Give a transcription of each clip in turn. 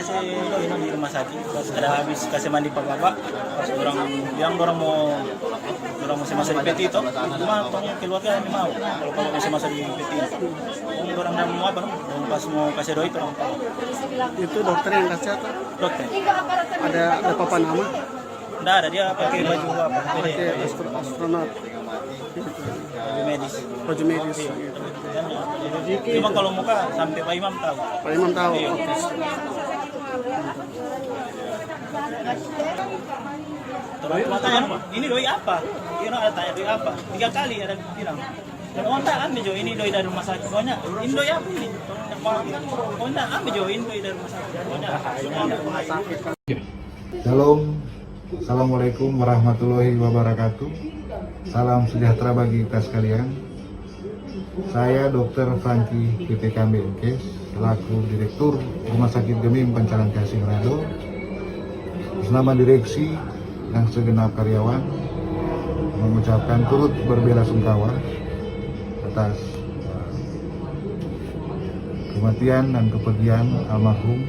si Doi di rumah sakit pas ada habis kasih mandi pak bapak pas orang bilang orang mau masih di PT itu cuma tong keluarga ini mau kalau masih di PT orang yang mau apa pas mau kasih Doi itu orang Itu dokter yang kasih atau? dokter Ada papan nama? nggak ada dia pakai baju apa Pakai astronot. baju medis Baju medis. cuma kalau muka sampai Pak Imam tahu Pak Imam tahu. Iya. Oke. Terus tanya ini Doi apa? Dia ada tanya Doi apa? 3 kali ada bilang. Oh enggak ambil Jo, ini Doi dari rumah sakit. Pokoknya ini Doi apa ini? Oh enggak ambil Jo, ini Doi dari rumah sakit. Pokoknya rumah sakit. Shalom, Assalamualaikum warahmatullahi wabarakatuh. Salam sejahtera bagi kita sekalian. Saya Dr. Franky PPKB Unkes, selaku Direktur Rumah Sakit Gemim Pancaran Kasih Manado, bersama direksi dan segenap karyawan mengucapkan turut berbela-sungkawa atas kematian dan kepergian almarhum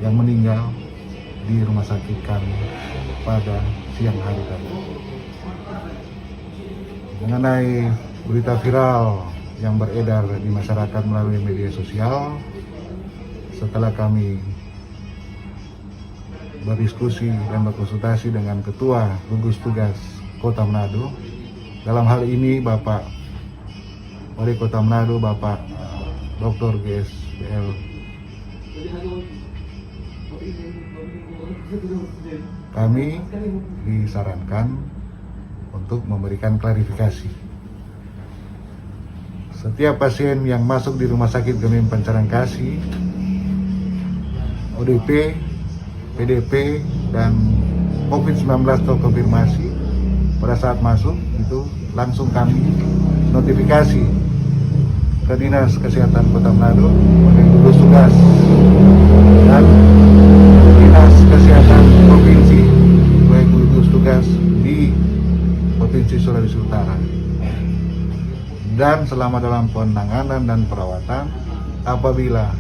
yang meninggal di rumah sakit kami pada siang hari tadi. Mengenai berita viral yang beredar di masyarakat melalui media sosial, setelah kami berdiskusi dan berkonsultasi dengan Ketua Gugus Tugas Kota Manado, dalam hal ini Bapak Wali Kota Manado, Bapak Dr. GSBL kami disarankan untuk memberikan klarifikasi. Setiap pasien yang masuk di Rumah Sakit Gemim Pancaran Kasih, ODP, PDP, dan COVID-19 terkonfirmasi, pada saat masuk itu langsung kami notifikasi ke Dinas Kesehatan Kota Manado oleh gugus tugas dan Dinas Kesehatan Provinsi oleh gugus tugas di Provinsi Sulawesi Utara. Dan selama dalam penanganan dan perawatan, apabila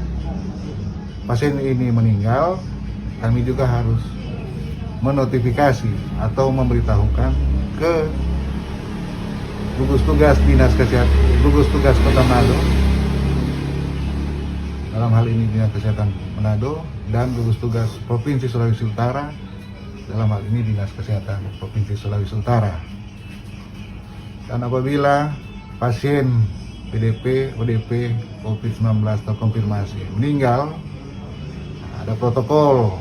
pasien ini meninggal, kami juga harus menotifikasi atau memberitahukan ke gugus tugas Dinas Kesehatan, gugus tugas Kota Manado, dalam hal ini Dinas Kesehatan Manado, dan gugus tugas Provinsi Sulawesi Utara, dalam hal ini Dinas Kesehatan Provinsi Sulawesi Utara. Dan apabila pasien PDP, ODP, COVID-19 terkonfirmasi meninggal, ada protokol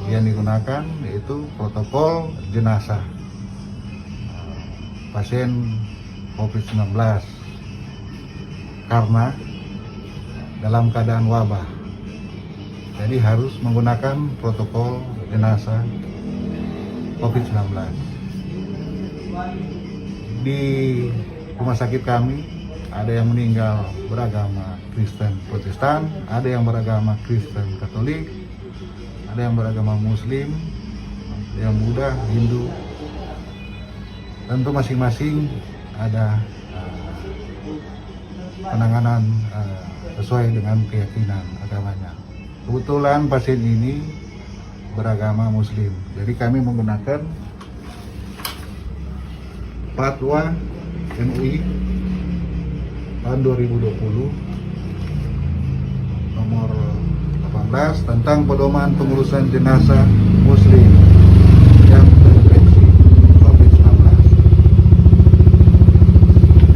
yang digunakan, yaitu protokol jenazah pasien COVID-19 karena dalam keadaan wabah. Jadi harus menggunakan protokol jenazah COVID-19. Di rumah sakit kami ada yang meninggal beragama Kristen Protestan, ada yang beragama Kristen Katolik, ada yang beragama Muslim, ada yang Buddha, Hindu. Tentu masing-masing ada penanganan sesuai dengan keyakinan agamanya. Kebetulan pasien ini beragama Muslim, jadi kami menggunakan Fatwa MUI tahun 2020 nomor 18 tentang pedoman pengurusan jenazah Muslim yang terinfeksi COVID-19.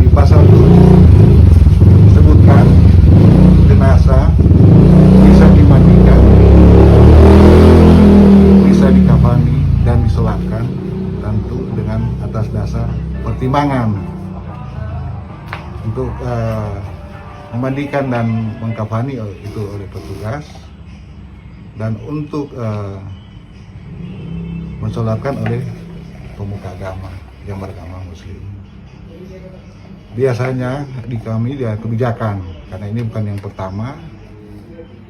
Di pasal 7 disebutkan jenazah bisa dimandikan, bisa dikafani dan disolatkan, tentu dengan atas dasar pertimbangan untuk memandikan dan mengkafani itu oleh petugas, dan untuk mensolatkan oleh pemuka agama yang beragama Muslim. Biasanya di kami dia kebijakan, karena ini bukan yang pertama,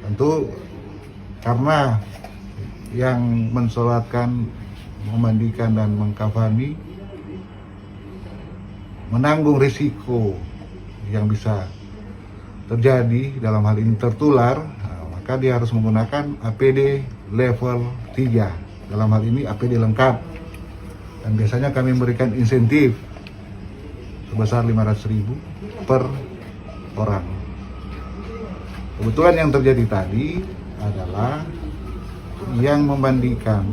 tentu karena yang mensolatkan, memandikan dan mengkafani menanggung risiko yang bisa terjadi dalam hal ini tertular, maka dia harus menggunakan APD level 3. Dalam hal ini APD lengkap. Dan biasanya kami memberikan insentif sebesar 500.000 per orang. Kebetulan yang terjadi tadi adalah yang memandikan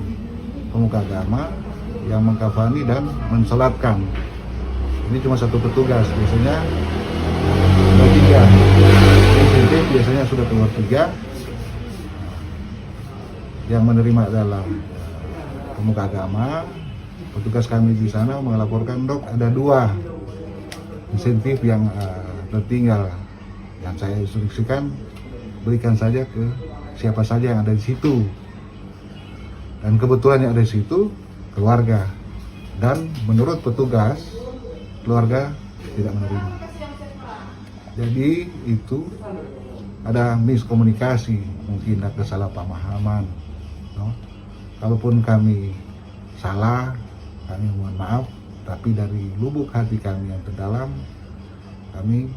pemuka agama, yang mengkafani dan mensolatkan. Ini cuma satu petugas, biasanya ada 3. Insentif biasanya sudah keluar 3. Yang menerima adalah pemuka agama. Petugas kami di sana melaporkan, dok, ada 2 insentif yang tertinggal. Yang saya instruksikan, berikan saja ke siapa saja yang ada di situ. Dan kebetulan yang ada di situ keluarga. Dan menurut petugas, keluarga tidak menerima. Jadi itu ada miskomunikasi, mungkin ada kesalahpahaman. No? Kalaupun kami salah, kami mohon maaf, tapi dari lubuk hati kami yang terdalam, kami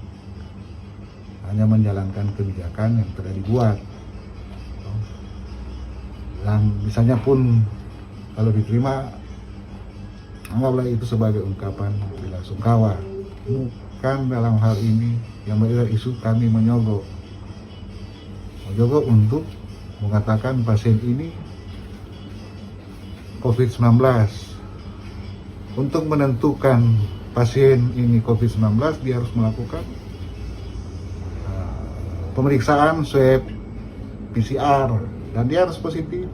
hanya menjalankan kebijakan yang telah dibuat. Dan misalnya pun kalau diterima, anggaplah itu sebagai ungkapan bela sungkawa. Bukan dalam hal ini yang menjadi isu kami menyogok untuk mengatakan pasien ini COVID-19. Untuk menentukan pasien ini COVID-19, dia harus melakukan pemeriksaan swab PCR dan dia harus positif.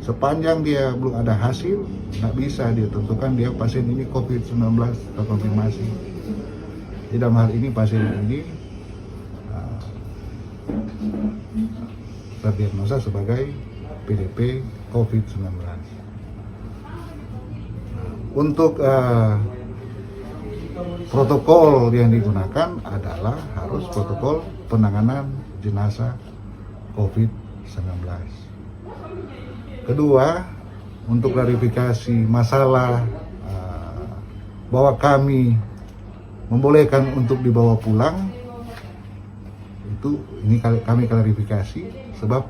Sepanjang dia belum ada hasil, nggak bisa dia tentukan dia pasien ini COVID-19 terkonfirmasi. Di dalam hal ini pasien ini terdiagnosa sebagai PDP COVID-19. Untuk protokol yang digunakan adalah harus protokol penanganan jenazah COVID-19. Kedua, untuk klarifikasi masalah bahwa kami membolehkan untuk dibawa pulang, ini kami klarifikasi, sebab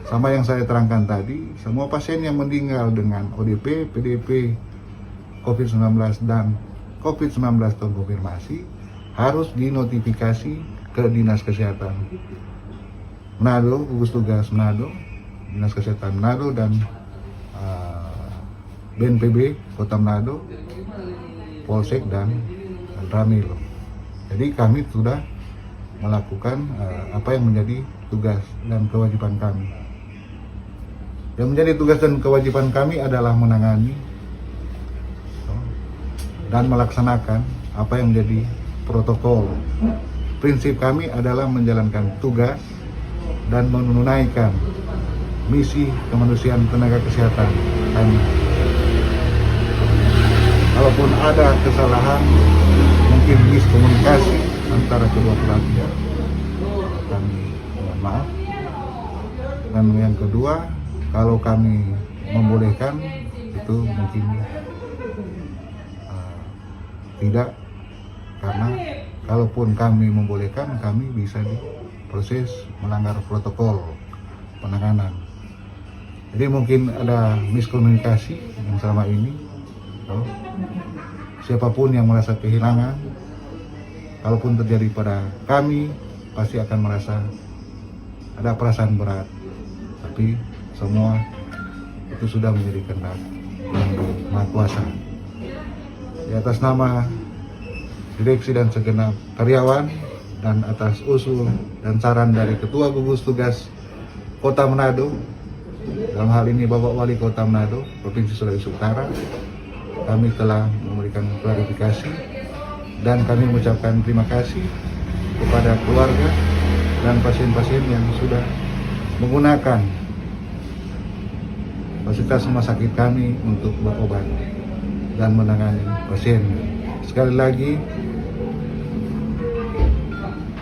sama yang saya terangkan tadi, semua pasien yang meninggal dengan ODP, PDP, COVID-19 dan COVID-19 terkonfirmasi harus dinotifikasi ke Dinas Kesehatan Manado, gugus tugas Manado, Dinas Kesehatan Manado dan BNPB Kota Manado, Polsek dan Ramil. Jadi kami sudah melakukan apa yang menjadi tugas dan kewajiban kami. Yang menjadi tugas dan kewajiban kami adalah menangani dan melaksanakan apa yang menjadi protokol. Prinsip kami adalah menjalankan tugas dan menunaikan misi kemanusiaan tenaga kesehatan kami. Kalaupun ada kesalahan, mungkin miskomunikasi antara kedua belah pihak, kami mohon maaf. Dan yang kedua, kalau kami membolehkan, itu mungkin tidak, karena kalaupun kami membolehkan, kami bisa diproses melanggar protokol penanganan. Jadi mungkin ada miskomunikasi yang selama ini. Siapapun yang merasa kehilangan, kalaupun terjadi pada kami, pasti akan merasa ada perasaan berat. Tapi semua itu sudah menjadi kehendak yang Maha Kuasa. Di atas nama direksi dan segenap karyawan dan atas usul dan saran dari Ketua Gugus Tugas Kota Manado, dalam hal ini Bapak Wali Kota Manado, Provinsi Sulawesi Utara, kami telah memberikan klarifikasi dan kami mengucapkan terima kasih kepada keluarga dan pasien-pasien yang sudah menggunakan fasilitas rumah sakit kami untuk berobat dan menangani pasien. Sekali lagi,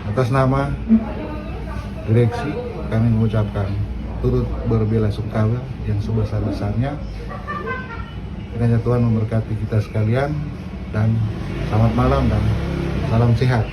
atas nama direksi, kami mengucapkan turut berbela-sungkawa yang sebesar-besarnya. Kiranya Tuhan memberkati kita sekalian, dan selamat malam dan salam sehat.